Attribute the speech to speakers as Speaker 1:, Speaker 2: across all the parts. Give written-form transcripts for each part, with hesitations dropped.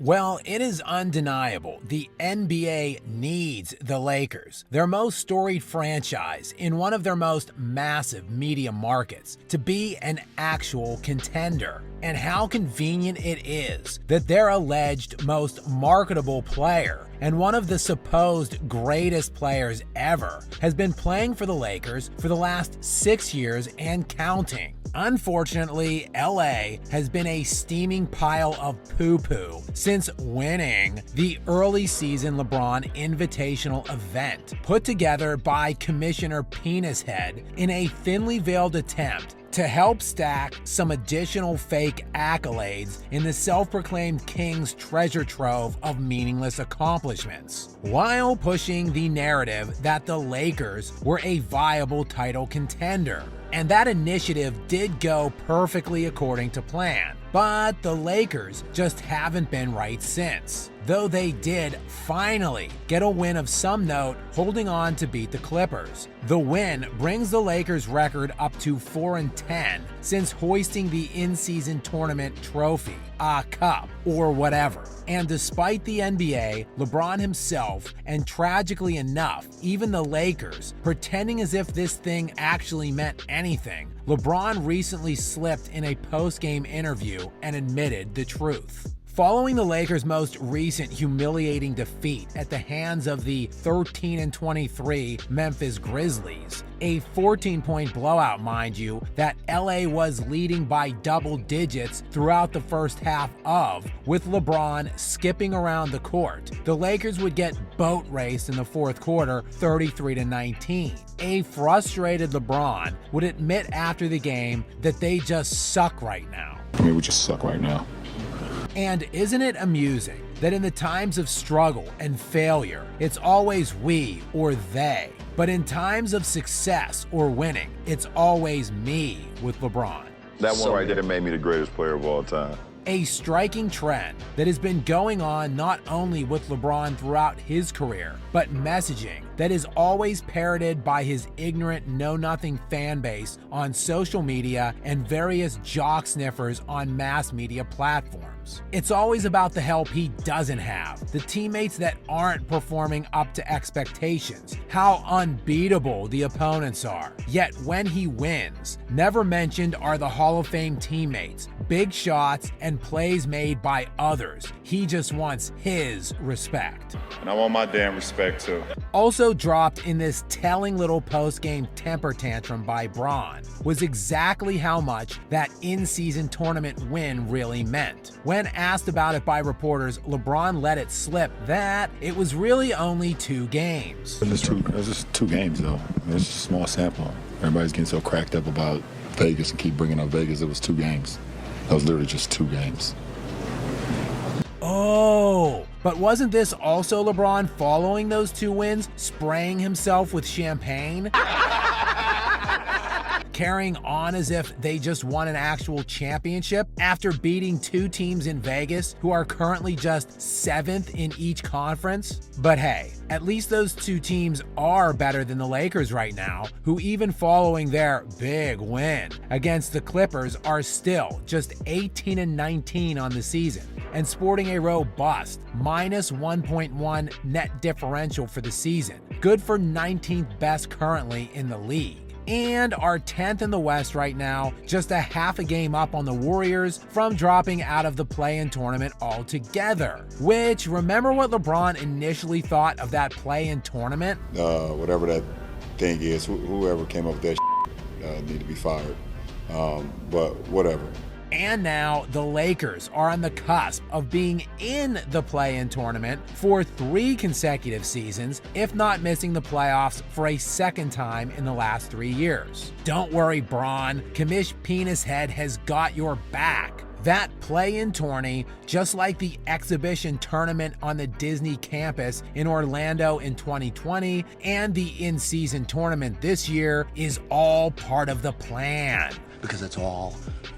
Speaker 1: Well, it is undeniable. The NBA needs the Lakers, their most storied franchise in one of their most massive media markets, to be an actual contender. And how convenient it is that their alleged most marketable player and one of the supposed greatest players ever has been playing for the Lakers for the last 6 years and counting. Unfortunately, LA has been a steaming pile of poo-poo since winning the early season LeBron Invitational event put together by Commissioner Penishead in a thinly veiled attempt to help stack some additional fake accolades in the self-proclaimed king's treasure trove of meaningless accomplishments, while pushing the narrative that the Lakers were a viable title contender. And that initiative did go perfectly according to plan. But the Lakers just haven't been right since, though they did finally get a win of some note, holding on to beat the Clippers. The win brings the Lakers' record up to 4-10 since hoisting the in-season tournament trophy, a cup, or whatever. And despite the NBA, LeBron himself, and tragically enough, even the Lakers, pretending as if this thing actually meant anything, LeBron recently slipped in a post-game interview and admitted the truth. Following the Lakers' most recent humiliating defeat at the hands of the 13-23 Memphis Grizzlies, a 14-point blowout, mind you, that LA was leading by double digits throughout the first half of, with LeBron skipping around the court, the Lakers would get boat raced in the fourth quarter 33-19. A frustrated LeBron would admit after the game that they just suck right now.
Speaker 2: We just suck right now.
Speaker 1: And isn't it amusing that in the times of struggle and failure, it's always we or they, but in times of success or winning, it's always me with LeBron.
Speaker 3: That one right there made me the greatest player of all time.
Speaker 1: A striking trend that has been going on not only with LeBron throughout his career, but messaging that is always parroted by his ignorant know-nothing fan base on social media and various jock sniffers on mass media platforms. It's always about the help he doesn't have, the teammates that aren't performing up to expectations, how unbeatable the opponents are. Yet when he wins, never mentioned are the Hall of Fame teammates, big shots, and plays made by others. He just wants his respect.
Speaker 4: And I want my damn respect too.
Speaker 1: Also dropped in this telling little post-game temper tantrum by Bron was exactly how much that in-season tournament win really meant. When asked about it by reporters, LeBron let it slip that it was really only 2 games.
Speaker 2: It was just two games, though. It's just a small sample. Everybody's getting so cracked up about Vegas and keep bringing up Vegas. It was 2 games. That was literally just 2 games.
Speaker 1: Oh, but wasn't this also LeBron following those 2 wins, spraying himself with champagne? Carrying on as if they just won an actual championship after beating 2 teams in Vegas who are currently just 7th in each conference? But hey, at least those 2 teams are better than the Lakers right now, who even following their big win against the Clippers are still just 18-19 on the season and sporting a robust minus 1.1 net differential for the season, good for 19th best currently in the league. And are 10th in the West right now, just a half a game up on the Warriors from dropping out of the play-in tournament altogether. Which, remember what LeBron initially thought of that play-in tournament?
Speaker 5: Whatever that thing is, whoever came up with that need to be fired. But whatever.
Speaker 1: And now the Lakers are on the cusp of being in the play-in tournament for 3 consecutive seasons, if not missing the playoffs for a second time in the last 3 years. Don't worry, Bron. Commish Penishead has got your back. That play-in tourney, just like the exhibition tournament on the Disney campus in Orlando in 2020 and the in-season tournament this year, is all part of the plan.
Speaker 6: Because it's all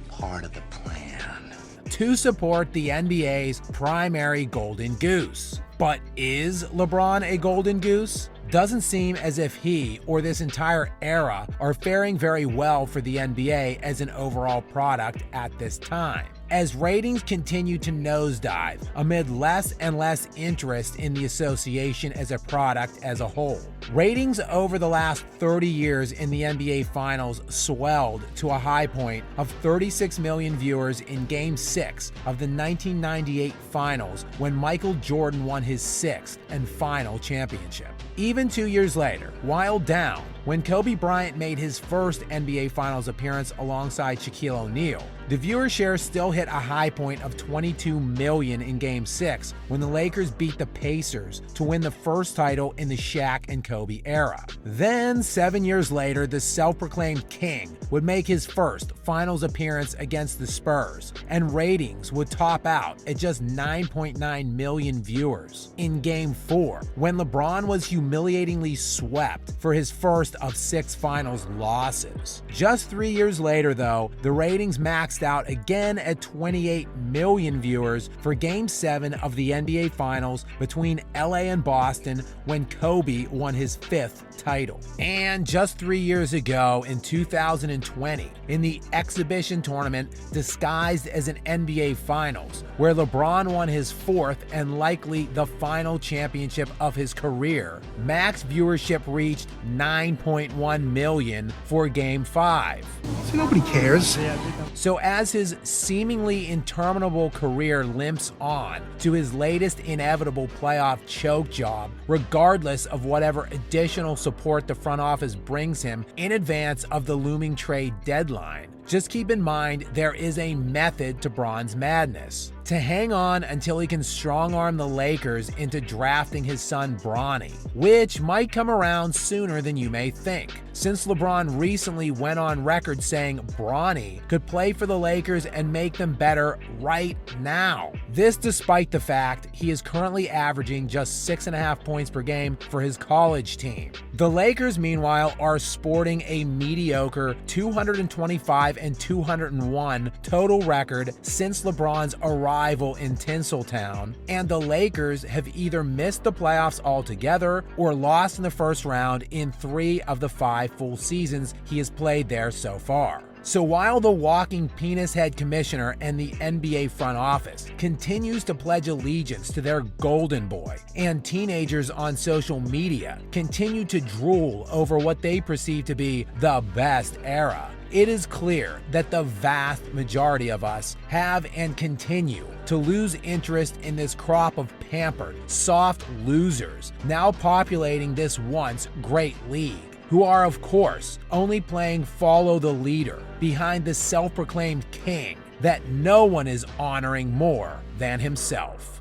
Speaker 6: part of the plan.
Speaker 1: To support the NBA's primary golden goose. But is LeBron a golden goose? Doesn't seem as if he or this entire era are faring very well for the NBA as an overall product at this time. as ratings continue to nosedive amid less and less interest in the association as a product as a whole. Ratings over the last 30 years in the NBA Finals swelled to a high point of 36 million viewers in Game 6 of the 1998 Finals when Michael Jordan won his 6th and final championship. Even 2 years later, while down, when Kobe Bryant made his first NBA Finals appearance alongside Shaquille O'Neal, the viewer share still hit a high point of 22 million in Game 6 when the Lakers beat the Pacers to win the first title in the Shaq and Kobe era. Then, 7 years later, the self-proclaimed king would make his first Finals appearance against the Spurs, and ratings would top out at just 9.9 million viewers. In Game 4, when LeBron was humiliatingly swept for his first of 6 Finals losses. Just 3 years later, though, the ratings maxed out again at 28 million viewers for Game 7 of the NBA Finals between LA and Boston when Kobe won his 5th title. And just 3 years ago, in 2020, in the exhibition tournament disguised as an NBA Finals, where LeBron won his 4th and likely the final championship of his career, max viewership reached 9.1 million for Game 5.
Speaker 7: So nobody cares.
Speaker 1: So as his seemingly interminable career limps on to his latest inevitable playoff choke job, regardless of whatever additional support the front office brings him in advance of the looming trade deadline, just keep in mind there is a method to Bron's madness. To hang on until he can strong-arm the Lakers into drafting his son Bronny, which might come around sooner than you may think, since LeBron recently went on record saying Bronny could play for the Lakers and make them better right now. This despite the fact he is currently averaging just 6.5 points per game for his college team. The Lakers, meanwhile, are sporting a mediocre 225 and 201 total record since LeBron's arrival in Tinseltown, and the Lakers have either missed the playoffs altogether or lost in the first round in 3 of the 5 full seasons he has played there so far. So while the walking penis head commissioner and the NBA front office continues to pledge allegiance to their golden boy, and teenagers on social media continue to drool over what they perceive to be the best era, it is clear that the vast majority of us have and continue to lose interest in this crop of pampered, soft losers now populating this once great league, who are, of course, only playing follow the leader behind the self-proclaimed king that no one is honoring more than himself.